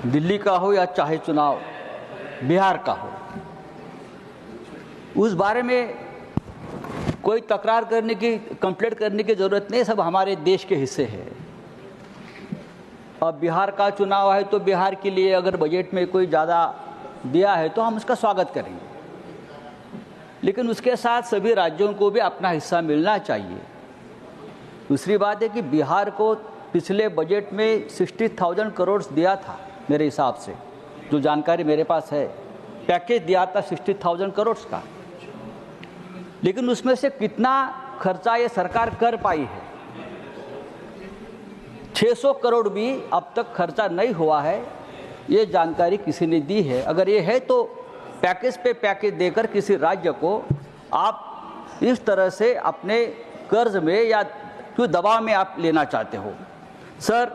दिल्ली का हो या चाहे चुनाव बिहार का हो, उस बारे में कोई तकरार करने की, कंप्लेंट करने की ज़रूरत नहीं। सब हमारे देश के हिस्से है। अब बिहार का चुनाव है तो बिहार के लिए अगर बजट में कोई ज़्यादा दिया है तो हम उसका स्वागत करेंगे, लेकिन उसके साथ सभी राज्यों को भी अपना हिस्सा मिलना चाहिए। दूसरी बात है कि बिहार को पिछले बजट में 60,000 करोड़ दिया था, मेरे हिसाब से जो जानकारी मेरे पास है, पैकेज दिया था 60,000 करोड़ का, लेकिन उसमें से कितना खर्चा ये सरकार कर पाई है? 600 करोड़ भी अब तक खर्चा नहीं हुआ है, ये जानकारी किसी ने दी है? अगर ये है तो पैकेज पे पैकेज देकर किसी राज्य को आप इस तरह से अपने कर्ज में या क्यों दबाव में आप लेना चाहते हो? सर,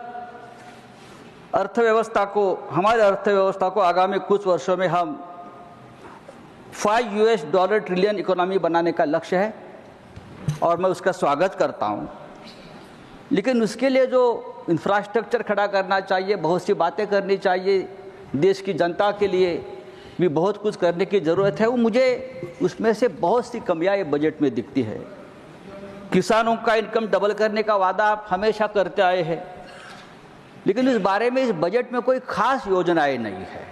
अर्थव्यवस्था को, हमारी अर्थव्यवस्था को आगामी कुछ वर्षों में हम $5 ट्रिलियन इकोनॉमी बनाने का लक्ष्य है और मैं उसका स्वागत करता हूं। लेकिन उसके लिए जो इंफ्रास्ट्रक्चर खड़ा करना चाहिए, बहुत सी बातें करनी चाहिए, देश की जनता के लिए भी बहुत कुछ करने की ज़रूरत है, वो मुझे उसमें से बहुत सी कमियां ये बजट में दिखती है। किसानों का इनकम डबल करने का वादा आप हमेशा करते आए हैं, लेकिन इस बारे में इस बजट में कोई खास योजनाएं नहीं है।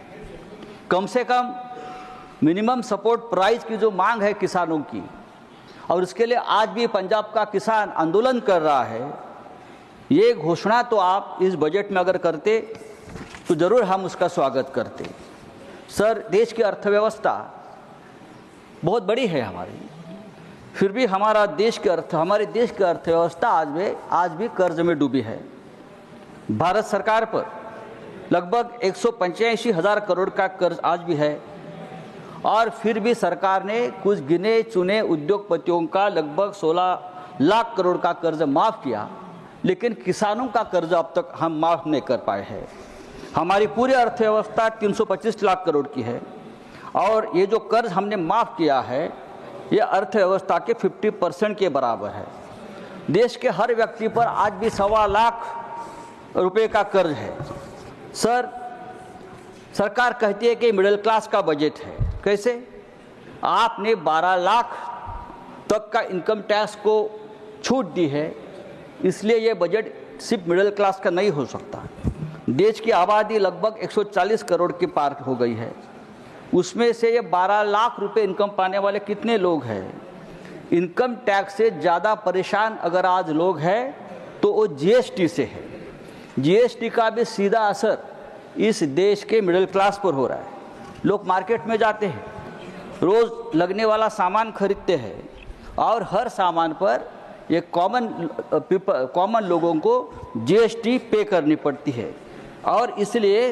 कम से कम मिनिमम सपोर्ट प्राइस की जो मांग है किसानों की, और उसके लिए आज भी पंजाब का किसान आंदोलन कर रहा है, ये घोषणा तो आप इस बजट में अगर करते तो ज़रूर हम उसका स्वागत करते। सर, देश की अर्थव्यवस्था बहुत बड़ी है हमारी, फिर भी हमारे देश की अर्थव्यवस्था आज भी कर्ज में डूबी है। भारत सरकार पर लगभग 185,000 करोड़ का कर्ज आज भी है, और फिर भी सरकार ने कुछ गिने चुने उद्योगपतियों का लगभग 16 लाख करोड़ का कर्ज माफ़ किया, लेकिन किसानों का कर्ज अब तक हम माफ़ नहीं कर पाए हैं। हमारी पूरी अर्थव्यवस्था 325 लाख करोड़ की है, और ये जो कर्ज हमने माफ़ किया है ये अर्थव्यवस्था के 50% के बराबर है। देश के हर व्यक्ति पर आज भी 1.25 लाख रुपए का कर्ज है। सर, सरकार कहती है कि मिडिल क्लास का बजट है। कैसे? आपने 12 लाख तक का इनकम टैक्स को छूट दी है, इसलिए ये बजट सिर्फ मिडिल क्लास का नहीं हो सकता। देश की आबादी लगभग 140 करोड़ के पार हो गई है, उसमें से ये 12 लाख रुपए इनकम पाने वाले कितने लोग हैं? इनकम टैक्स से ज़्यादा परेशान अगर आज लोग हैं तो वो जीएसटी से है। जीएसटी का भी सीधा असर इस देश के मिडिल क्लास पर हो रहा है। लोग मार्केट में जाते हैं, रोज़ लगने वाला सामान खरीदते हैं, और हर सामान पर ये कॉमन लोगों को जीएसटी पे करनी पड़ती है, और इसलिए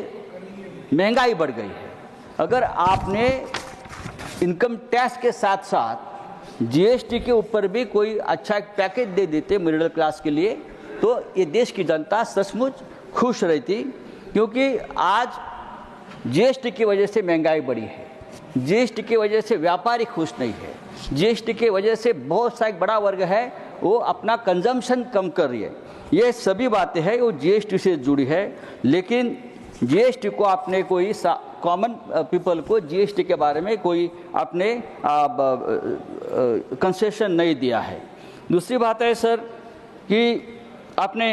महंगाई बढ़ गई है। अगर आपने इनकम टैक्स के साथ साथ जीएसटी के ऊपर भी कोई अच्छा एक पैकेज दे देते मिडिल क्लास के लिए, तो ये देश की जनता सचमुच खुश रहती, क्योंकि आज जीएसटी की वजह से महंगाई बढ़ी है, जीएसटी की वजह से व्यापारी खुश नहीं है, जीएसटी की वजह से बहुत सा एक बड़ा वर्ग है वो अपना कंजम्पशन कम कर रही है। ये सभी बातें हैं वो जीएसटी से जुड़ी है, लेकिन जीएसटी को आपने कोई कॉमन पीपल को जीएसटी के बारे में कोई आपने कंसेशन नहीं दिया है। दूसरी बात है सर कि आपने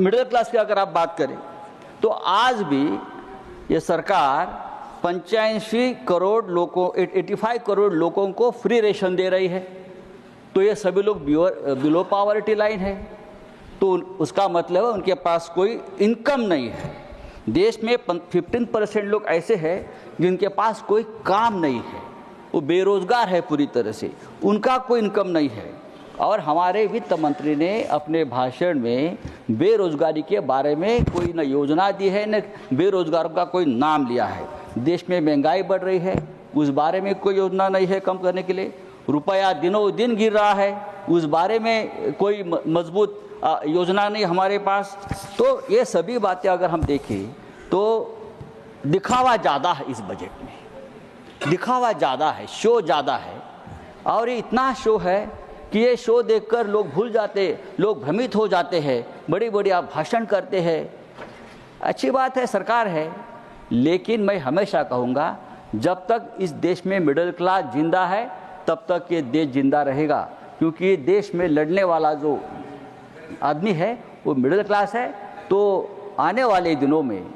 मिडिल क्लास की अगर आप बात करें तो आज भी ये सरकार 85 करोड़ लोगों 85 करोड़ लोगों को फ्री रेशन दे रही है, तो ये सभी लोग बिलो पॉवर्टी लाइन है, तो उसका मतलब है उनके पास कोई इनकम नहीं है। देश में 15% लोग ऐसे हैं जिनके पास कोई काम नहीं है, वो बेरोजगार है पूरी तरह से, उनका कोई इनकम नहीं है। और हमारे वित्त मंत्री ने अपने भाषण में बेरोजगारी के बारे में कोई न योजना दी है, न बेरोजगारों का कोई नाम लिया है। देश में महंगाई बढ़ रही है, उस बारे में कोई योजना नहीं है कम करने के लिए। रुपया दिनों दिन गिर रहा है, उस बारे में कोई मजबूत योजना नहीं हमारे पास। तो ये सभी बातें अगर हम देखें तो दिखावा ज़्यादा है इस बजट में, दिखावा ज़्यादा है, शो ज़्यादा है, और ये इतना शो है कि ये शो देखकर लोग भूल जाते, लोग भ्रमित हो जाते हैं, बड़ी बड़ी आप भाषण करते हैं, अच्छी बात है, सरकार है, लेकिन मैं हमेशा कहूँगा जब तक इस देश में मिडिल क्लास जिंदा है तब तक ये देश जिंदा रहेगा, क्योंकि ये देश में लड़ने वाला जो आदमी है वो मिडिल क्लास है। तो आने वाले दिनों में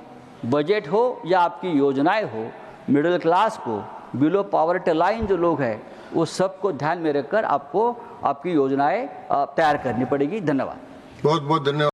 बजट हो या आपकी योजनाएं हो, मिडिल क्लास को, बिलो पॉवर्टी लाइन जो लोग हैं, वो सबको ध्यान में रखकर आपको आपकी योजनाएं तैयार करनी पड़ेगी। धन्यवाद। बहुत बहुत धन्यवाद।